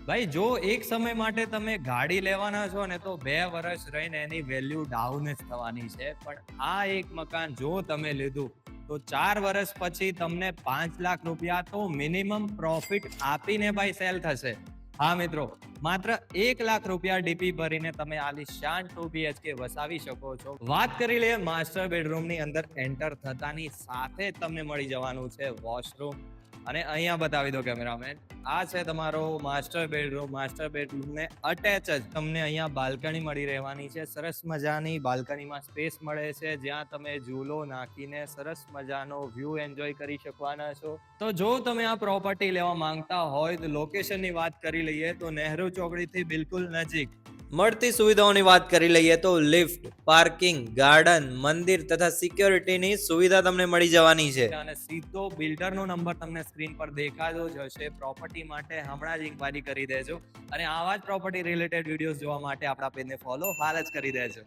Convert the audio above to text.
ભાઈ જો એક સમય માટે તમે ગાડી લેવાના છો ને તો 2 વર્ષ રહીને એની વેલ્યુ ડાઉન જ થવાની છે, પણ આ એક મકાન જો તમે લીધું તો 4 વર્ષ પછી તમને 5 લાખ રૂપિયા તો મિનિમમ પ્રોફિટ આપીને ભાઈ સેલ થશે. હા મિત્રો, માત્ર 1 લાખ રૂપિયા ડીપી ભરીને તમે આલિશાન 2 BHK વસાવી શકો છો. વાત કરી લઈએ માસ્ટર બેડરૂમ ની અંદર એન્ટર થતાની સાથે જ તમને મળી જવાનું છે વોશરૂમ. અને અહીંયા બતાવી દો કેમેરામેન, આ છે તમારો માસ્ટર બેડરૂમ ને અટેચ જ તમને અહીંયા બાલ્કની મળી રહેવાની છે. સરસ મજાની બાલ્કનીમાં સ્પેસ મળે છે જ્યાં તમે ઝૂલો નાખીને સરસ મજાનો વ્યૂ એન્જોય કરી શકવાના છો. તો જો તમે આ પ્રોપર્ટી લેવા માંગતા હોય તો લોકેશનની વાત કરી લઈએ તો નહેરુ ચોકડીથી બિલકુલ નજીક. મળતી સુવિધાઓની વાત કરી લઈએ તો લિફ્ટ, પાર્કિંગ, ગાર્ડન, મંદિર તથા સિક્યોરિટીની સુવિધા તમને મળી જવાની છે. અને સીધો બિલ્ડરનો નંબર તમને સ્ક્રીન પર દેખાતો જ હશે. પ્રોપર્ટી માટે હમણાં જ ઇન્ક્વાયરી કરી દેજો અને આવા જ પ્રોપર્ટી રિલેટેડ વિડીયોઝ જોવા માટે આપણા પેજને ફોલો હાલ જ કરી દેજો.